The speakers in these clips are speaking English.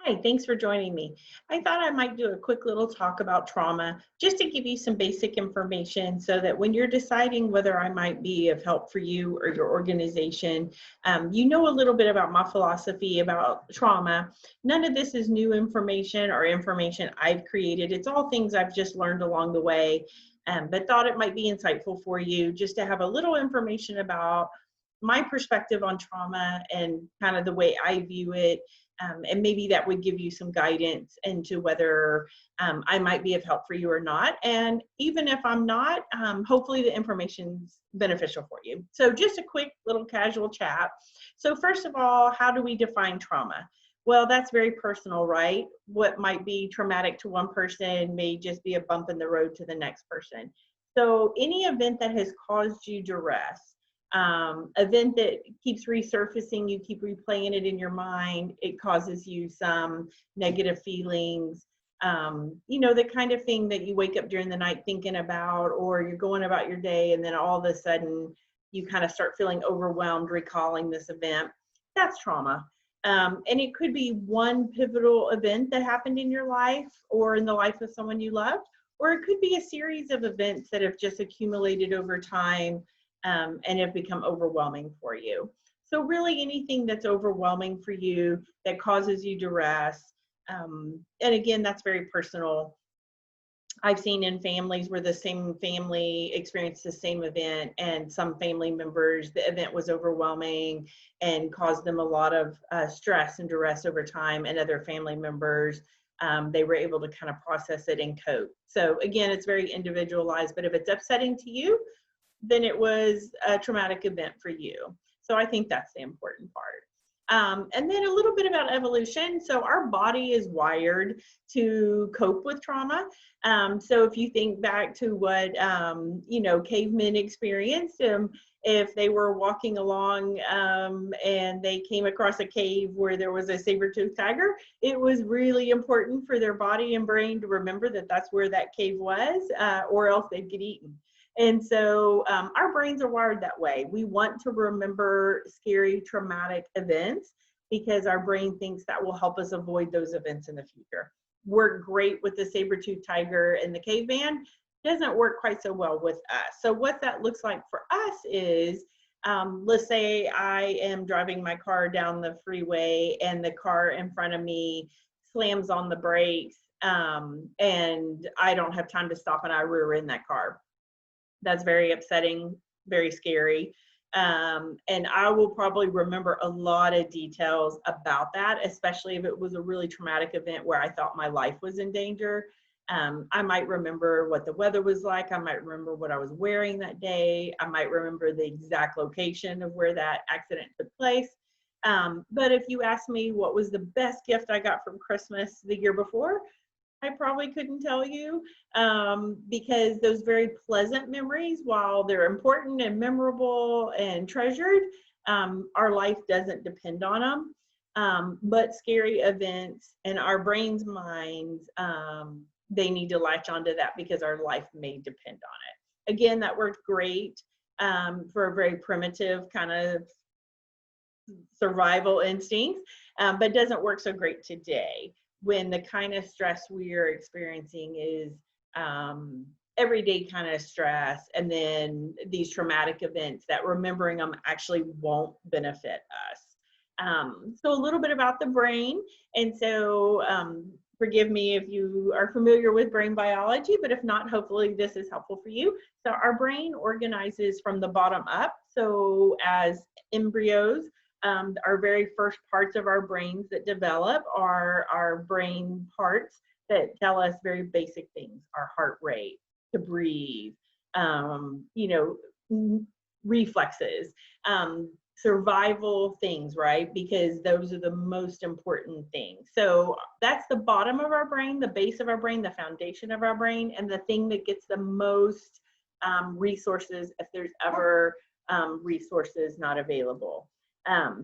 Hi, thanks for joining me. I thought I might do a quick little talk about trauma just to give you some basic information so that when you're deciding whether I might be of help for you or your organization, you know a little bit about my philosophy about trauma. None of this is new information or information I've created. It's all things I've just learned along the way, but thought it might be insightful for you just to have a little information about my perspective on trauma and kind of the way I view it, and maybe that would give you some guidance into whether I might be of help for you or not. And even if I'm not, hopefully the information's beneficial for you. So just a quick little casual chat. So first of all, how do we define trauma? Well, that's very personal, right? What might be traumatic to one person may just be a bump in the road to the next person. So any event that has caused you duress, event that keeps resurfacing, you keep replaying it in your mind, it causes you some negative feelings, the kind of thing that you wake up during the night thinking about, or you're going about your day and then all of a sudden you kind of start feeling overwhelmed recalling this event. That's trauma. And it could be one pivotal event that happened in your life or in the life of someone you loved, or it could be a series of events that have just accumulated over time, and have become overwhelming for you. So really anything that's overwhelming for you that causes you duress, and again, that's very personal. I've seen in families where the same family experienced the same event, and some family members, the event was overwhelming and caused them a lot of stress and duress over time, and other family members, they were able to kind of process it and cope. So again, it's very individualized, but if it's upsetting to you, then it was a traumatic event for you. So I think that's the important part. And then a little bit about evolution. So our body is wired to cope with trauma. So if you think back to what, cavemen experienced, if they were walking along and they came across a cave where there was a saber-toothed tiger, it was really important for their body and brain to remember that that's where that cave was, or else they'd get eaten. And so our brains are wired that way. We want to remember scary, traumatic events because our brain thinks that will help us avoid those events in the future. Worked great with the saber-toothed tiger and the caveman, doesn't work quite so well with us. So what that looks like for us is, let's say I am driving my car down the freeway and the car in front of me slams on the brakes, and I don't have time to stop and I rear end that car. That's very upsetting, very scary. And I will probably remember a lot of details about that, especially if it was a really traumatic event where I thought my life was in danger. I might remember what the weather was like. I might remember what I was wearing that day. I might remember the exact location of where that accident took place. But if you ask me what was the best gift I got from Christmas the year before, I probably couldn't tell you, because those very pleasant memories, while they're important and memorable and treasured, our life doesn't depend on them. But scary events and our brain's minds, they need to latch onto that because our life may depend on it. Again, that worked great for a very primitive kind of survival instincts, but doesn't work so great today when the kind of stress we are experiencing is everyday kind of stress, and then these traumatic events that remembering them actually won't benefit us. So a little bit about the brain. And so forgive me if you are familiar with brain biology, but if not, hopefully this is helpful for you. So our brain organizes from the bottom up. So as embryos, our very first parts of our brains that develop are our brain parts that tell us very basic things: our heart rate, to breathe, reflexes, survival things, right? Because those are the most important things. So that's the bottom of our brain, the base of our brain, the foundation of our brain, and the thing that gets the most resources if there's ever resources not available.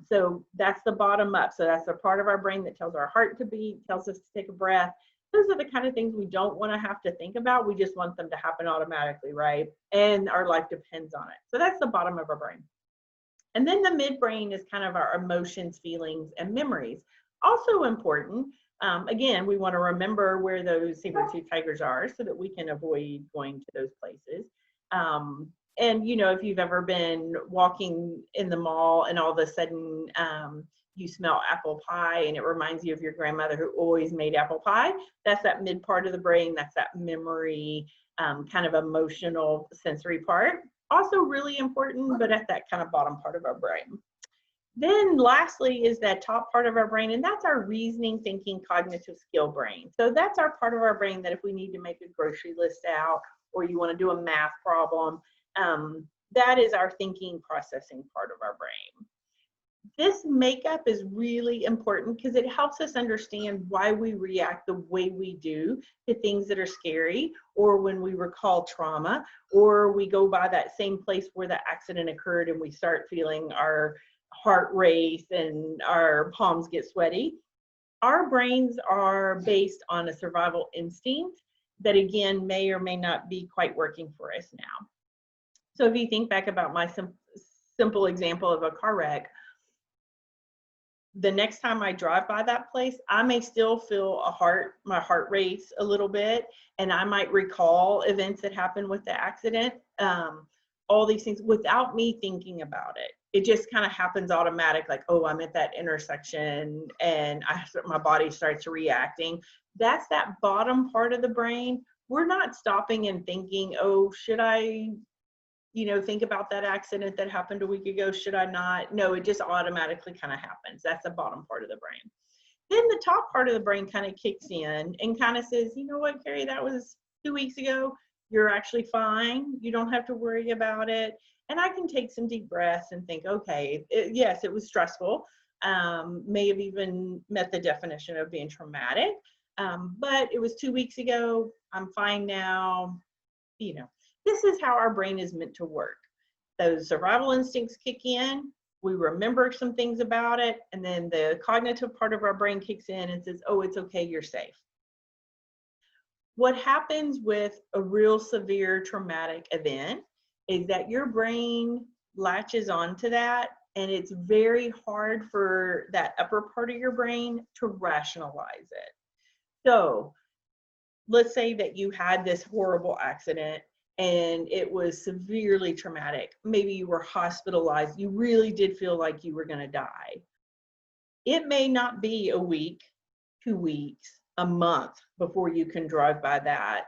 So that's the bottom up. So that's the part of our brain that tells our heart to beat, tells us to take a breath. Those are the kind of things we don't want to have to think about. We just want them to happen automatically, right? And our life depends on it. So that's the bottom of our brain. And then the midbrain is kind of our emotions, feelings, and memories. Also important, again, we want to remember where those saber-tooth tigers are so that we can avoid going to those places. And you know, if you've ever been walking in the mall and all of a sudden you smell apple pie and it reminds you of your grandmother who always made apple pie, that's that mid part of the brain, that's that memory, kind of emotional sensory part. Also really important, but at that kind of bottom part of our brain. Then lastly is that top part of our brain, and that's our reasoning, thinking, cognitive skill brain. So that's our part of our brain that if we need to make a grocery list out or you want to do a math problem, that is our thinking, processing part of our brain. This makeup is really important because it helps us understand why we react the way we do to things that are scary, or when we recall trauma, or we go by that same place where the accident occurred and we start feeling our heart race and our palms get sweaty. Our brains are based on a survival instinct that again may or may not be quite working for us now. So if you think back about my simple example of a car wreck, the next time I drive by that place, I may still feel my heart race a little bit, and I might recall events that happened with the accident, all these things without me thinking about it. It just kind of happens automatic, like, oh, I'm at that intersection and my body starts reacting. That's that bottom part of the brain. We're not stopping and thinking, oh, should I think about that accident that happened a week ago? Should I not? No, it just automatically kind of happens. That's the bottom part of the brain. Then the top part of the brain kind of kicks in and kind of says, you know what, Carrie, that was 2 weeks ago. You're actually fine. You don't have to worry about it. And I can take some deep breaths and think, okay, yes, it was stressful. May have even met the definition of being traumatic. But it was 2 weeks ago. I'm fine now. This is how our brain is meant to work. Those survival instincts kick in, we remember some things about it, and then the cognitive part of our brain kicks in and says, oh, it's okay, you're safe. What happens with a real severe traumatic event is that your brain latches onto that, and it's very hard for that upper part of your brain to rationalize it. So let's say that you had this horrible accident and it was severely traumatic. Maybe you were hospitalized. You really did feel like you were going to die. It may not be a week, 2 weeks, a month before you can drive by that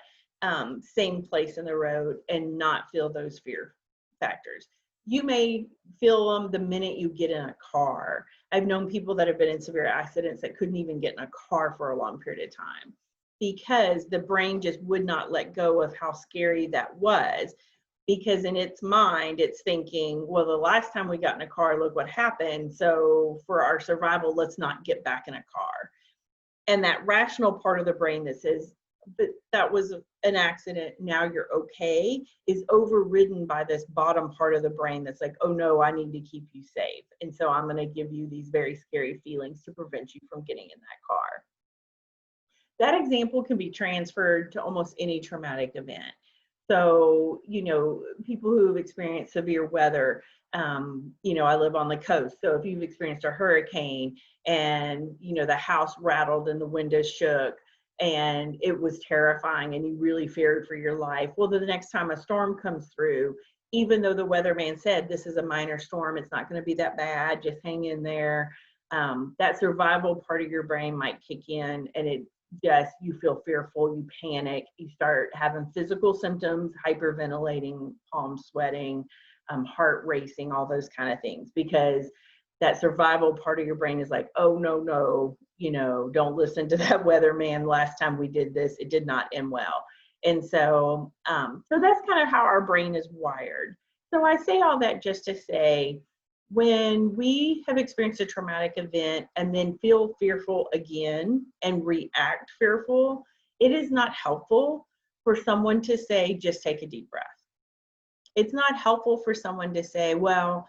same place in the road and not feel those fear factors. You may feel them the minute you get in a car. I've known people that have been in severe accidents that couldn't even get in a car for a long period of time, because the brain just would not let go of how scary that was, because in its mind, it's thinking, well, the last time we got in a car, look what happened. So for our survival, let's not get back in a car. And that rational part of the brain that says, but that was an accident, now you're okay, is overridden by this bottom part of the brain that's like, oh no, I need to keep you safe. And so I'm going to give you these very scary feelings to prevent you from getting in that car. That example can be transferred to almost any traumatic event. So, people who have experienced severe weather, I live on the coast. So if you've experienced a hurricane and, the house rattled and the windows shook and it was terrifying and you really feared for your life. Well, the next time a storm comes through, even though the weatherman said this is a minor storm, it's not going to be that bad, just hang in there. That survival part of your brain might kick in, and you feel fearful, you panic, you start having physical symptoms, hyperventilating, palms sweating, heart racing, all those kind of things, because that survival part of your brain is like, oh, no, don't listen to that weatherman. Last time we did this, it did not end well. And so, so that's kind of how our brain is wired. So I say all that just to say, when we have experienced a traumatic event and then feel fearful again and react fearful, it is not helpful for someone to say, just take a deep breath. It's not helpful for someone to say, well,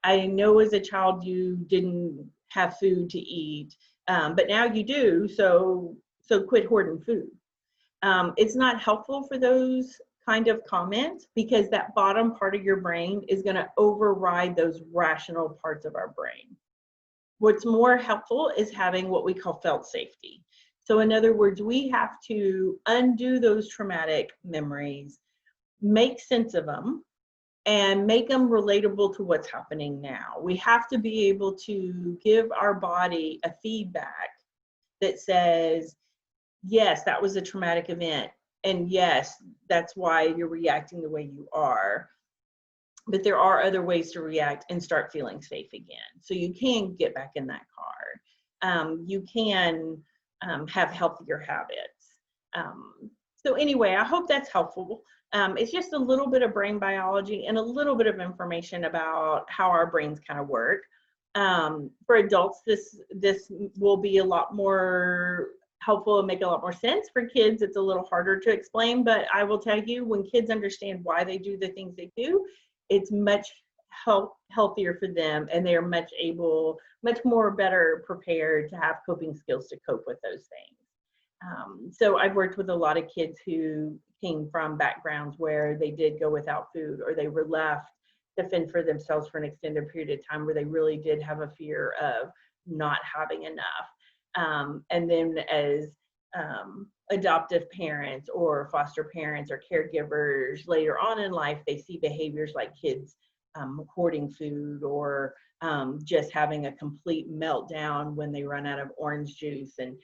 I know as a child you didn't have food to eat, but now you do, so quit hoarding food. It's not helpful for those kind of comments, because that bottom part of your brain is going to override those rational parts of our brain. What's more helpful is having what we call felt safety. So in other words, we have to undo those traumatic memories, make sense of them, and make them relatable to what's happening now. We have to be able to give our body a feedback that says, yes, that was a traumatic event. And yes, that's why you're reacting the way you are. But there are other ways to react and start feeling safe again. So you can get back in that car. You can have healthier habits. So anyway, I hope that's helpful. It's just a little bit of brain biology and a little bit of information about how our brains kind of work. For adults, this will be a lot more helpful and make a lot more sense. For kids, it's a little harder to explain, but I will tell you, when kids understand why they do the things they do, it's much healthier for them, and they are much more better prepared to have coping skills to cope with those things. So I've worked with a lot of kids who came from backgrounds where they did go without food, or they were left to fend for themselves for an extended period of time, where they really did have a fear of not having enough. And then as adoptive parents or foster parents or caregivers later on in life, they see behaviors like kids hoarding food, or just having a complete meltdown when they run out of orange juice, and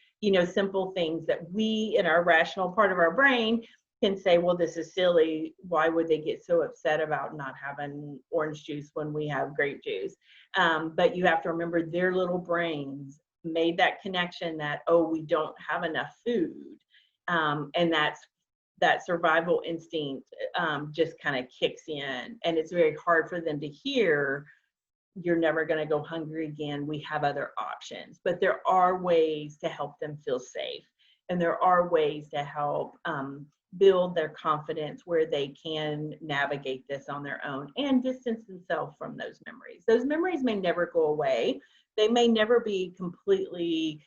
simple things that we, in our rational part of our brain, can say, well, this is silly. Why would they get so upset about not having orange juice when we have grape juice? But you have to remember, their little brains made that connection that, oh, we don't have enough food. And that survival instinct just kind of kicks in, and it's very hard for them to hear, you're never going to go hungry again. We have other options. But there are ways to help them feel safe, and there are ways to help build their confidence where they can navigate this on their own and distance themselves from those memories. Those memories may never go away. They may never be completely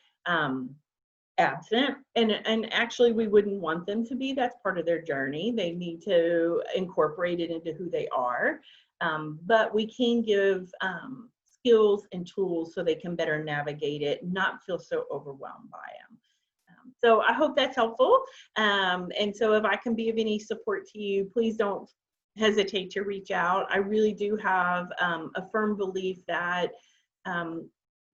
absent, and actually we wouldn't want them to be. That's part of their journey. They need to incorporate it into who they are, but we can give skills and tools so they can better navigate it, not feel so overwhelmed by them. So I hope that's helpful, and so if I can be of any support to you, please don't hesitate to reach out. I really do have a firm belief that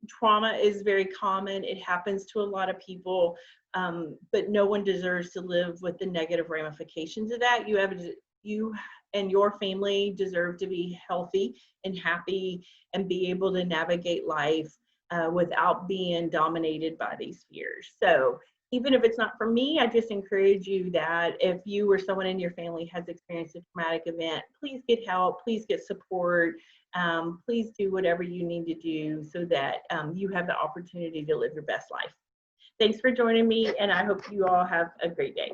trauma is very common. It happens to a lot of people, but no one deserves to live with the negative ramifications of that. You and your family deserve to be healthy and happy and be able to navigate life without being dominated by these fears. So even if it's not for me, I just encourage you that if you or someone in your family has experienced a traumatic event, please get help, please get support. Please do whatever you need to do so that you have the opportunity to live your best life. Thanks for joining me, and I hope you all have a great day.